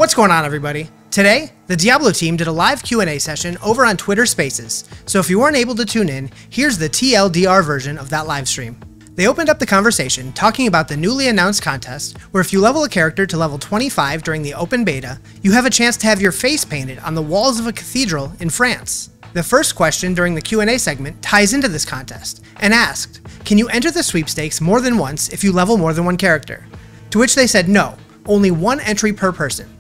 What's going on, everybody? Today, the Diablo team did a live Q&A session over on Twitter Spaces, so if you weren't able to tune in, here's the TLDR version of that live stream. They opened up the conversation talking about the newly announced contest, where if you level a character to level 25 during the open beta, you have a chance to have your face painted on the walls of a cathedral in France. The first question during the Q&A segment ties into this contest, and asked, can you enter the sweepstakes more than once if you level more than one character? To which they said no, only one entry per person.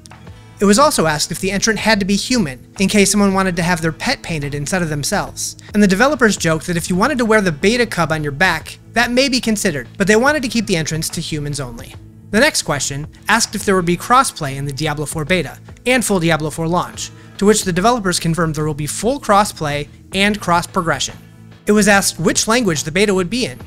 It was also asked if the entrant had to be human, in case someone wanted to have their pet painted instead of themselves. And the developers joked that if you wanted to wear the beta cub on your back, that may be considered, but they wanted to keep the entrance to humans only. The next question asked if there would be crossplay in the Diablo IV beta, and full Diablo IV launch, to which the developers confirmed there will be full crossplay and cross-progression. It was asked which language the beta would be in.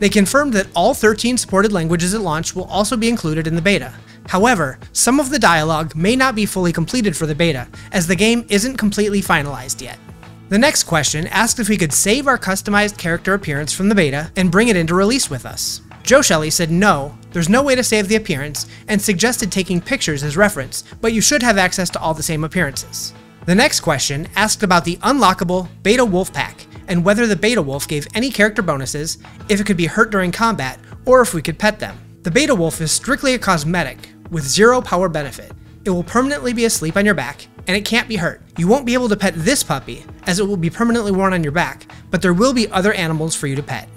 They confirmed that all 13 supported languages at launch will also be included in the beta. However, some of the dialogue may not be fully completed for the beta, as the game isn't completely finalized yet. The next question asked if we could save our customized character appearance from the beta and bring it into release with us. Joe Shelley said no, there's no way to save the appearance, and suggested taking pictures as reference, but you should have access to all the same appearances. The next question asked about the unlockable Beta Wolf Pack, and whether the Beta Wolf gave any character bonuses, if it could be hurt during combat, or if we could pet them. The Beta Wolf is strictly a cosmetic, with 0 power benefit. It will permanently be asleep on your back, and it can't be hurt. You won't be able to pet this puppy, as it will be permanently worn on your back, but there will be other animals for you to pet.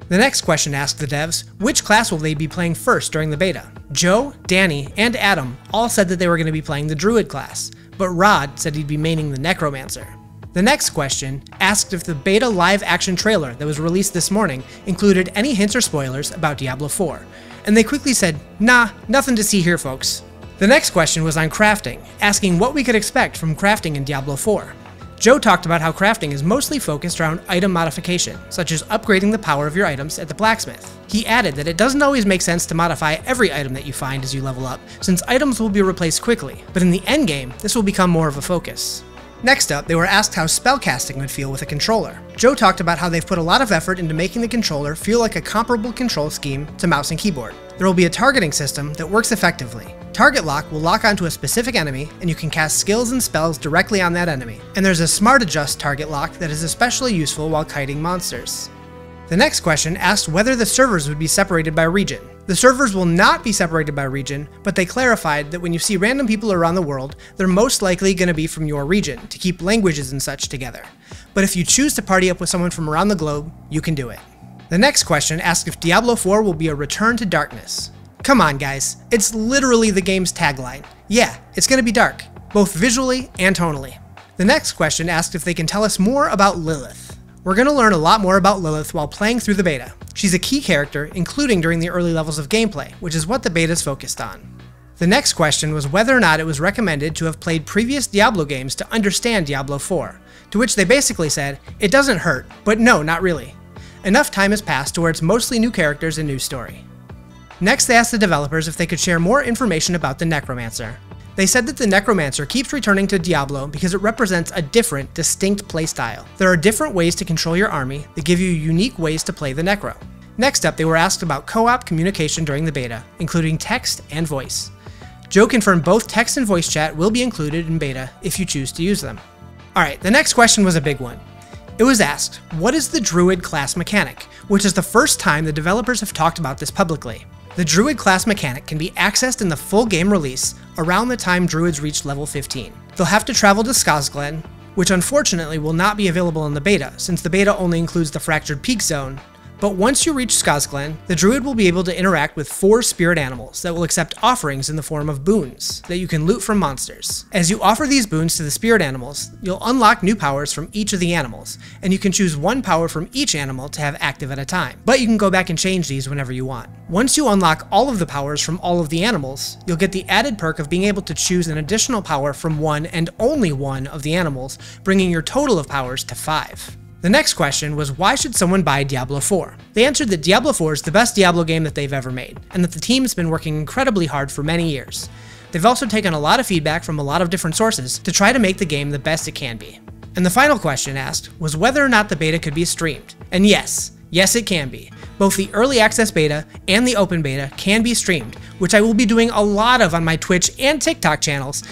The next question asked the devs, which class will they be playing first during the beta? Joe, Danny, and Adam all said that they were going to be playing the Druid class, but Rod said he'd be maining the Necromancer. The next question asked if the beta live action trailer that was released this morning included any hints or spoilers about Diablo IV, and they quickly said, nah, nothing to see here, folks. The next question was on crafting, asking what we could expect from crafting in Diablo IV. Joe talked about how crafting is mostly focused around item modification, such as upgrading the power of your items at the blacksmith. He added that it doesn't always make sense to modify every item that you find as you level up, since items will be replaced quickly, but in the endgame, this will become more of a focus. Next up, they were asked how spellcasting would feel with a controller. Joe talked about how they've put a lot of effort into making the controller feel like a comparable control scheme to mouse and keyboard. There will be a targeting system that works effectively. Target lock will lock onto a specific enemy, and you can cast skills and spells directly on that enemy. And there's a smart adjust target lock that is especially useful while kiting monsters. The next question asked whether the servers would be separated by region. The servers will not be separated by region, but they clarified that when you see random people around the world, they're most likely going to be from your region to keep languages and such together. But if you choose to party up with someone from around the globe, you can do it. The next question asked if Diablo IV will be a return to darkness. Come on, guys, it's literally the game's tagline. Yeah, it's going to be dark, both visually and tonally. The next question asked if they can tell us more about Lilith. We're going to learn a lot more about Lilith while playing through the beta. She's a key character, including during the early levels of gameplay, which is what the beta is focused on. The next question was whether or not it was recommended to have played previous Diablo games to understand Diablo IV, to which they basically said, it doesn't hurt, but no, not really. Enough time has passed to where it's mostly new characters and new story. Next, they asked the developers if they could share more information about the Necromancer. They said that the Necromancer keeps returning to Diablo because it represents a different, distinct playstyle. There are different ways to control your army that give you unique ways to play the Necro. Next up, they were asked about co-op communication during the beta, including text and voice. Joe confirmed both text and voice chat will be included in beta if you choose to use them. Alright, the next question was a big one. It was asked, what is the Druid class mechanic? Which is the first time the developers have talked about this publicly. The Druid class mechanic can be accessed in the full game release around the time Druids reach level 15. They'll have to travel to Skazglen, which unfortunately will not be available in the beta, since the beta only includes the Fractured Peak Zone. But once you reach Skazglen, the Druid will be able to interact with 4 spirit animals that will accept offerings in the form of boons that you can loot from monsters. As you offer these boons to the spirit animals, you'll unlock new powers from each of the animals, and you can choose 1 power from each animal to have active at a time. But you can go back and change these whenever you want. Once you unlock all of the powers from all of the animals, you'll get the added perk of being able to choose an additional power from 1 and only 1 of the animals, bringing your total of powers to 5. The next question was why should someone buy Diablo IV? They answered that Diablo IV is the best Diablo game that they've ever made, and that the team has been working incredibly hard for many years. They've also taken a lot of feedback from a lot of different sources to try to make the game the best it can be. And the final question asked was whether or not the beta could be streamed. And yes, Yes, it can be. Both the early access beta and the open beta can be streamed, which I will be doing a lot of on my Twitch and TikTok channels,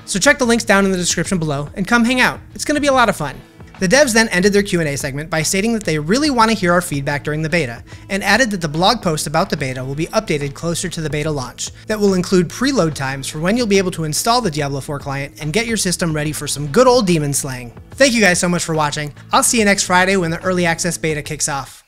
so check the links down in the description below and come hang out. It's going to be a lot of fun. The devs then ended their Q&A segment by stating that they really want to hear our feedback during the beta, and added that the blog post about the beta will be updated closer to the beta launch, that will include preload times for when you'll be able to install the Diablo IV client and get your system ready for some good old demon slaying. Thank you guys so much for watching. I'll see you next Friday when the early access beta kicks off.